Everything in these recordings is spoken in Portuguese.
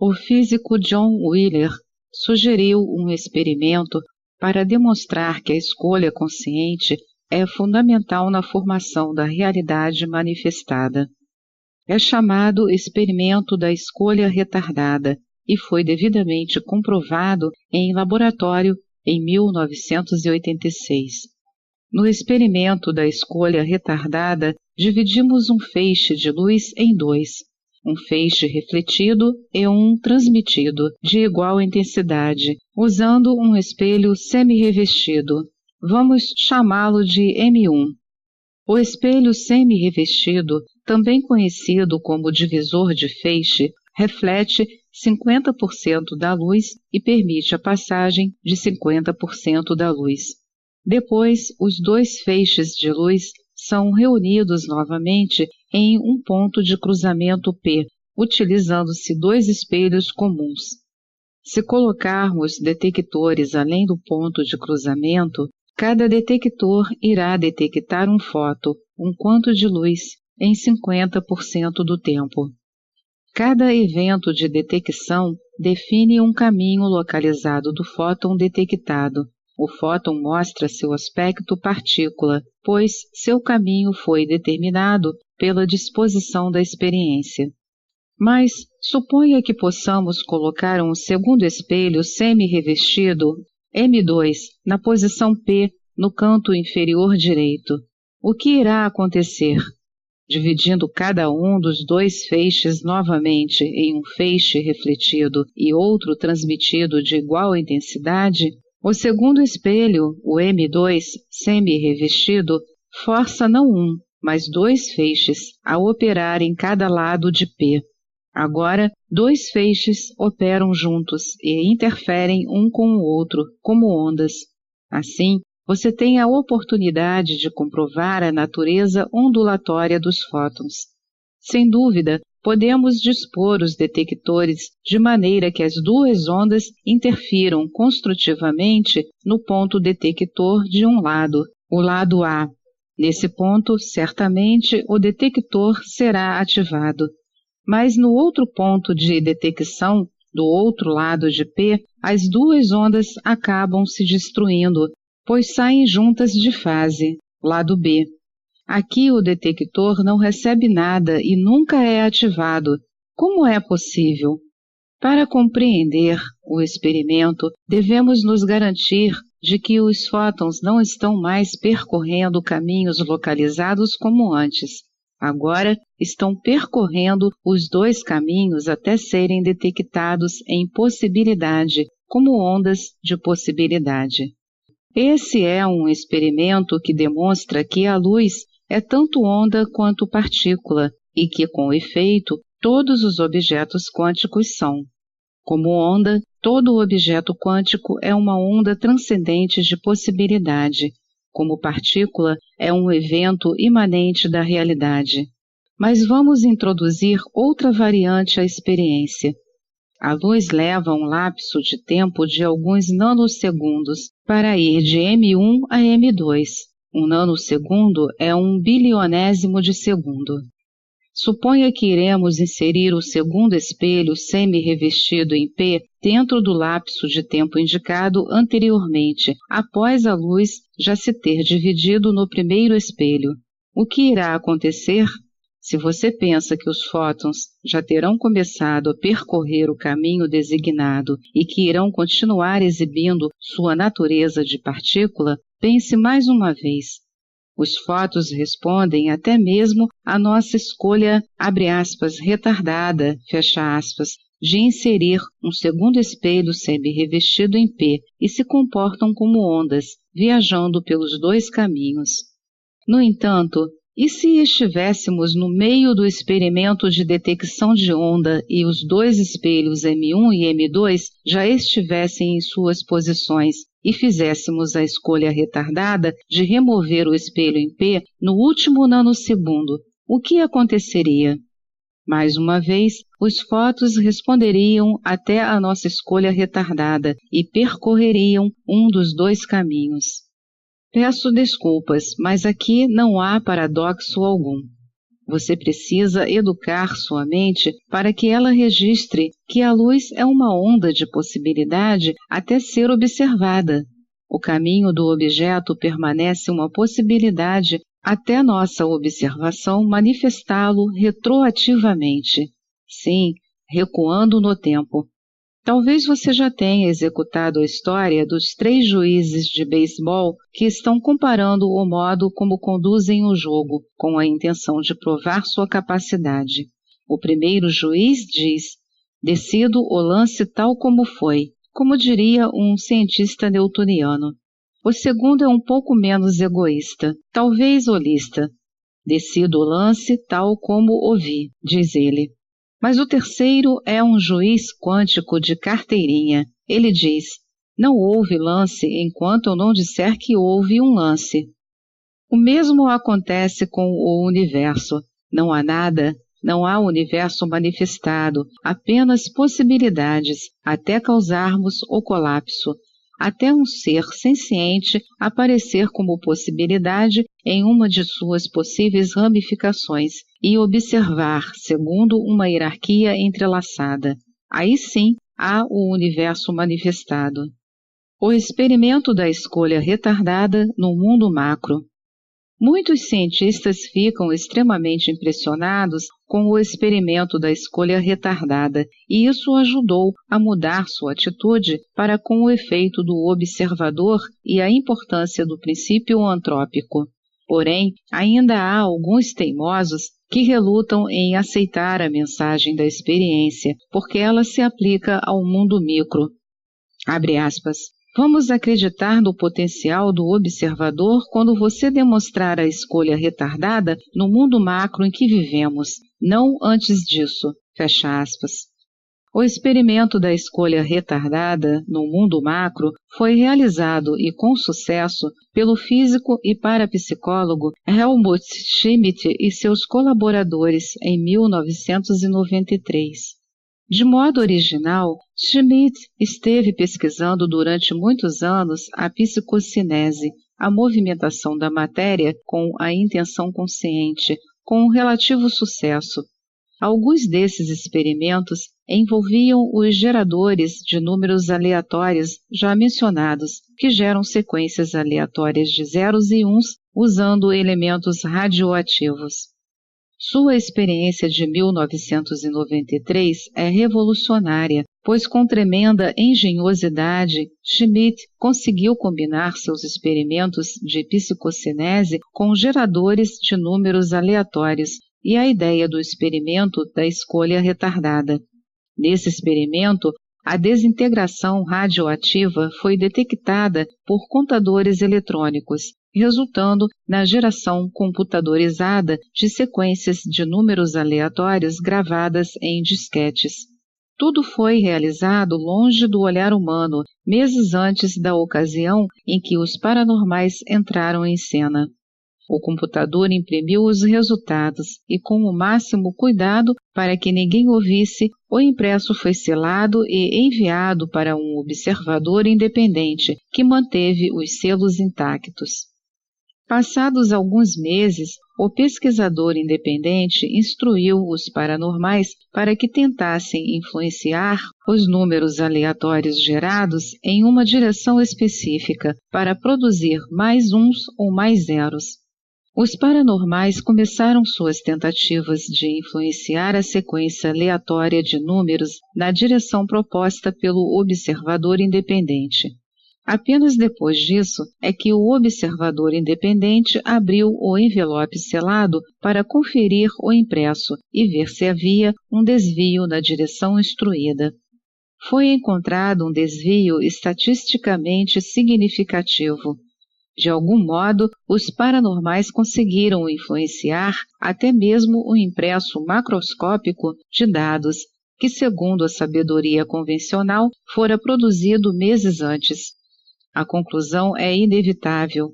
O físico John Wheeler sugeriu um experimento para demonstrar que a escolha consciente é fundamental na formação da realidade manifestada. É chamado experimento da escolha retardada e foi devidamente comprovado em laboratório em 1986. No experimento da escolha retardada, dividimos um feixe de luz em dois, um feixe refletido e um transmitido, de igual intensidade, usando um espelho semi-revestido. Vamos chamá-lo de M1. O espelho semi-revestido, também conhecido como divisor de feixe, reflete 50% da luz e permite a passagem de 50% da luz. Depois, os dois feixes de luz são reunidos novamente em um ponto de cruzamento P, utilizando-se dois espelhos comuns. Se colocarmos detectores além do ponto de cruzamento, cada detector irá detectar um fóton, um quanto de luz, em 50% do tempo. Cada evento de detecção define um caminho localizado do fóton detectado. O fóton mostra seu aspecto partícula, pois seu caminho foi determinado pela disposição da experiência. Mas suponha que possamos colocar um segundo espelho semi-revestido, M2, na posição P, no canto inferior direito. O que irá acontecer? Dividindo cada um dos dois feixes novamente em um feixe refletido e outro transmitido de igual intensidade, o segundo espelho, o M2 semi-revestido, força não um, mas dois feixes a operar em cada lado de P. Agora, dois feixes operam juntos e interferem um com o outro, como ondas. Assim, você tem a oportunidade de comprovar a natureza ondulatória dos fótons. Sem dúvida, podemos dispor os detectores de maneira que as duas ondas interfiram construtivamente no ponto detector de um lado, o lado A. Nesse ponto, certamente, o detector será ativado. Mas no outro ponto de detecção, do outro lado de P, as duas ondas acabam se destruindo, pois saem juntas de fase, lado B. Aqui o detector não recebe nada e nunca é ativado. Como é possível? Para compreender o experimento, devemos nos garantir de que os fótons não estão mais percorrendo caminhos localizados como antes. Agora estão percorrendo os dois caminhos até serem detectados em possibilidade, como ondas de possibilidade. Esse é um experimento que demonstra que a luz é tanto onda quanto partícula e que, com efeito, todos os objetos quânticos são. Como onda, todo objeto quântico é uma onda transcendente de possibilidade. Como partícula, é um evento imanente da realidade. Mas vamos introduzir outra variante à experiência. A luz leva um lapso de tempo de alguns nanosegundos para ir de M1 a M2. Um nanosegundo é um bilionésimo de segundo. Suponha que iremos inserir o segundo espelho semi-revestido em P dentro do lapso de tempo indicado anteriormente, após a luz já se ter dividido no primeiro espelho. O que irá acontecer? Se você pensa que os fótons já terão começado a percorrer o caminho designado e que irão continuar exibindo sua natureza de partícula, pense mais uma vez. Os fótons respondem até mesmo à nossa escolha, abre aspas, retardada, fecha aspas, de inserir um segundo espelho semi-revestido em P e se comportam como ondas, viajando pelos dois caminhos. No entanto, e se estivéssemos no meio do experimento de detecção de onda e os dois espelhos M1 e M2 já estivessem em suas posições e fizéssemos a escolha retardada de remover o espelho em P no último nanosegundo, o que aconteceria? Mais uma vez, os fótons responderiam até a nossa escolha retardada e percorreriam um dos dois caminhos. Peço desculpas, mas aqui não há paradoxo algum. Você precisa educar sua mente para que ela registre que a luz é uma onda de possibilidade até ser observada. O caminho do objeto permanece uma possibilidade até nossa observação manifestá-lo retroativamente. Sim, recuando no tempo. Talvez você já tenha executado a história dos 3 juízes de beisebol que estão comparando o modo como conduzem o jogo, com a intenção de provar sua capacidade. O primeiro juiz diz: decido o lance tal como foi, como diria um cientista newtoniano. O segundo é um pouco menos egoísta, talvez holista. Decido o lance tal como o vi, diz ele. Mas o terceiro é um juiz quântico de carteirinha. Ele diz: não houve lance enquanto eu não disser que houve um lance. O mesmo acontece com o universo. Não há nada, não há universo manifestado, apenas possibilidades, até causarmos o colapso, até um ser senciente aparecer como possibilidade em uma de suas possíveis ramificações e observar segundo uma hierarquia entrelaçada. Aí sim há o universo manifestado. O experimento da escolha retardada no mundo macro. Muitos cientistas ficam extremamente impressionados com o experimento da escolha retardada, e isso ajudou a mudar sua atitude para com o efeito do observador e a importância do princípio antrópico. Porém, ainda há alguns teimosos que relutam em aceitar a mensagem da experiência, porque ela se aplica ao mundo micro. Abre aspas. Vamos acreditar no potencial do observador quando você demonstrar a escolha retardada no mundo macro em que vivemos, não antes disso. Fecha aspas. O experimento da escolha retardada no mundo macro foi realizado e com sucesso pelo físico e parapsicólogo Helmut Schmidt e seus colaboradores em 1993. De modo original, Schmidt esteve pesquisando durante muitos anos a psicocinese, a movimentação da matéria com a intenção consciente, com um relativo sucesso. Alguns desses experimentos envolviam os geradores de números aleatórios já mencionados, que geram sequências aleatórias de zeros e uns usando elementos radioativos. Sua experiência de 1993 é revolucionária, pois com tremenda engenhosidade, Schmidt conseguiu combinar seus experimentos de psicocinese com geradores de números aleatórios e a ideia do experimento da escolha retardada. Nesse experimento, a desintegração radioativa foi detectada por contadores eletrônicos, resultando na geração computadorizada de sequências de números aleatórios gravadas em disquetes. Tudo foi realizado longe do olhar humano, meses antes da ocasião em que os paranormais entraram em cena. O computador imprimiu os resultados e, com o máximo cuidado para que ninguém ouvisse, o impresso foi selado e enviado para um observador independente, que manteve os selos intactos. Passados alguns meses, o pesquisador independente instruiu os paranormais para que tentassem influenciar os números aleatórios gerados em uma direção específica para produzir mais uns ou mais zeros. Os paranormais começaram suas tentativas de influenciar a sequência aleatória de números na direção proposta pelo observador independente. Apenas depois disso é que o observador independente abriu o envelope selado para conferir o impresso e ver se havia um desvio na direção instruída. Foi encontrado um desvio estatisticamente significativo. De algum modo, os paranormais conseguiram influenciar até mesmo o impresso macroscópico de dados, que, segundo a sabedoria convencional, fora produzido meses antes. A conclusão é inevitável.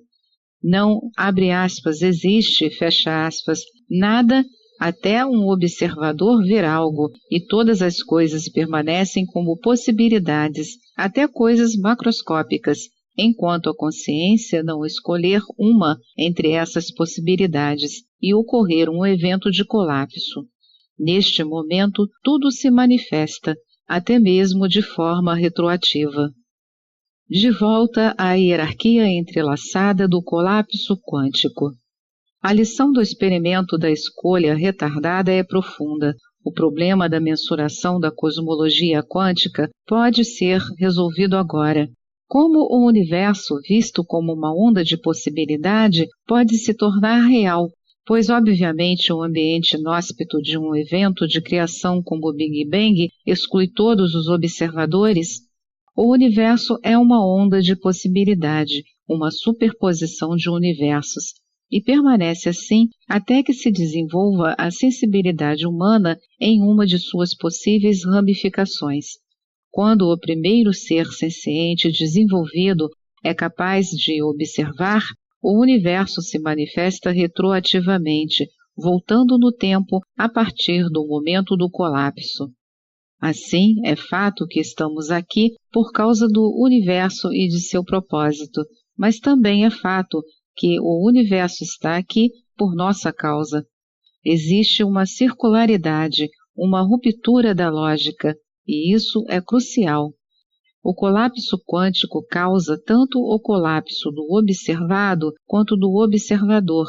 Não, abre aspas, existe, fecha aspas, nada até um observador ver algo, e todas as coisas permanecem como possibilidades, até coisas macroscópicas, enquanto a consciência não escolher uma entre essas possibilidades e ocorrer um evento de colapso. Neste momento, tudo se manifesta, até mesmo de forma retroativa. De volta à hierarquia entrelaçada do colapso quântico. A lição do experimento da escolha retardada é profunda. O problema da mensuração da cosmologia quântica pode ser resolvido agora. Como o universo, visto como uma onda de possibilidade, pode se tornar real, pois obviamente o ambiente inóspito de um evento de criação como o Big Bang exclui todos os observadores? O universo é uma onda de possibilidade, uma superposição de universos, e permanece assim até que se desenvolva a sensibilidade humana em uma de suas possíveis ramificações. Quando o primeiro ser senciente desenvolvido é capaz de observar, o universo se manifesta retroativamente, voltando no tempo a partir do momento do colapso. Assim, é fato que estamos aqui por causa do universo e de seu propósito, mas também é fato que o universo está aqui por nossa causa. Existe uma circularidade, uma ruptura da lógica, e isso é crucial. O colapso quântico causa tanto o colapso do observado quanto do observador.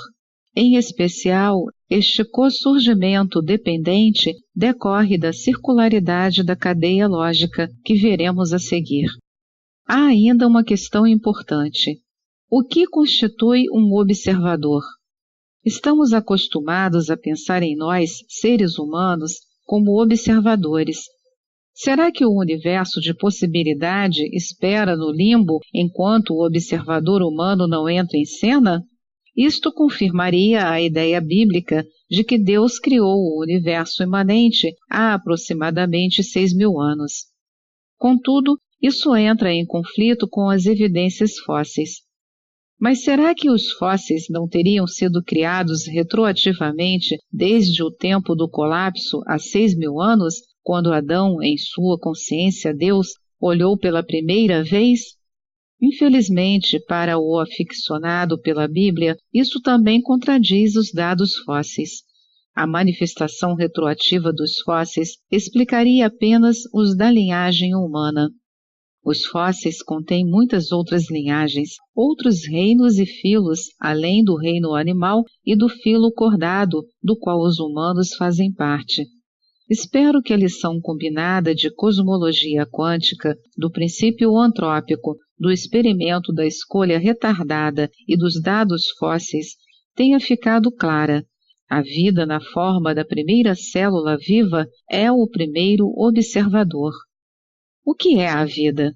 Em especial, este co-surgimento dependente decorre da circularidade da cadeia lógica que veremos a seguir. Há ainda uma questão importante. O que constitui um observador? Estamos acostumados a pensar em nós, seres humanos, como observadores. Será que o universo de possibilidade espera no limbo enquanto o observador humano não entra em cena? Isto confirmaria a ideia bíblica de que Deus criou o universo imanente há aproximadamente 6.000 anos. Contudo, isso entra em conflito com as evidências fósseis. Mas será que os fósseis não teriam sido criados retroativamente desde o tempo do colapso há 6.000 anos, quando Adão, em sua consciência Deus, olhou pela primeira vez? Infelizmente, para o aficionado pela Bíblia, isso também contradiz os dados fósseis. A manifestação retroativa dos fósseis explicaria apenas os da linhagem humana. Os fósseis contêm muitas outras linhagens, outros reinos e filos, além do reino animal e do filo cordado, do qual os humanos fazem parte. Espero que a lição combinada de cosmologia quântica, do princípio antrópico, do experimento da escolha retardada e dos dados fósseis tenha ficado clara. A vida na forma da primeira célula viva é o primeiro observador. O que é a vida?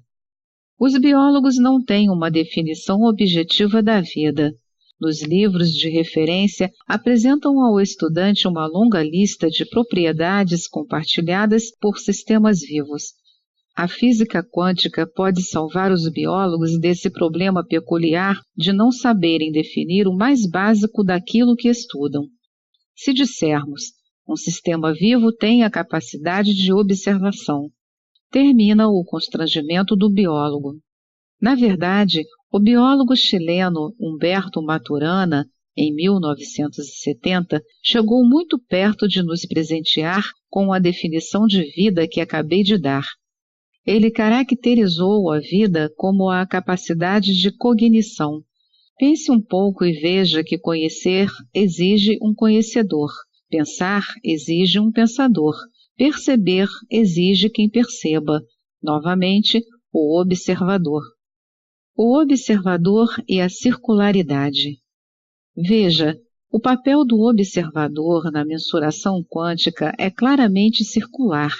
Os biólogos não têm uma definição objetiva da vida. Nos livros de referência, apresentam ao estudante uma longa lista de propriedades compartilhadas por sistemas vivos. A física quântica pode salvar os biólogos desse problema peculiar de não saberem definir o mais básico daquilo que estudam. Se dissermos, um sistema vivo tem a capacidade de observação, termina o constrangimento do biólogo. Na verdade, o biólogo chileno Humberto Maturana, em 1970, chegou muito perto de nos presentear com a definição de vida que acabei de dar. Ele caracterizou a vida como a capacidade de cognição. Pense um pouco e veja que conhecer exige um conhecedor, pensar exige um pensador, perceber exige quem perceba, novamente, o observador. O observador e a circularidade. Veja, o papel do observador na mensuração quântica é claramente circular.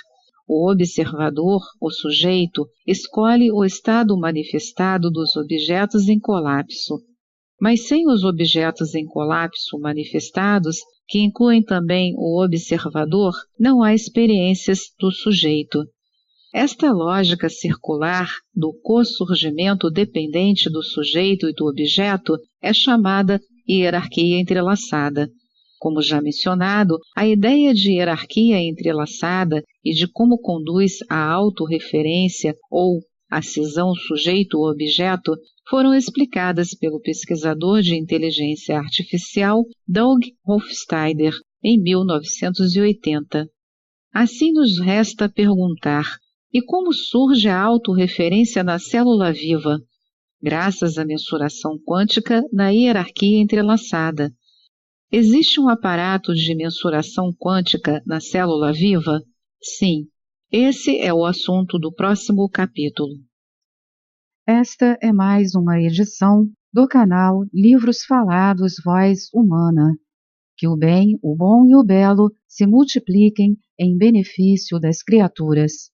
O observador, o sujeito, escolhe o estado manifestado dos objetos em colapso. Mas sem os objetos em colapso manifestados, que incluem também o observador, não há experiências do sujeito. Esta lógica circular do co-surgimento dependente do sujeito e do objeto é chamada hierarquia entrelaçada. Como já mencionado, a ideia de hierarquia entrelaçada e de como conduz à autorreferência ou a cisão sujeito-objeto, foram explicadas pelo pesquisador de inteligência artificial Doug Hofstadter em 1980. Assim nos resta perguntar: e como surge a autorreferência na célula viva? Graças à mensuração quântica na hierarquia entrelaçada. Existe um aparato de mensuração quântica na célula viva? Sim. Esse é o assunto do próximo capítulo. Esta é mais uma edição do canal Livros Falados Voz Humana. Que o bem, o bom e o belo se multipliquem em benefício das criaturas.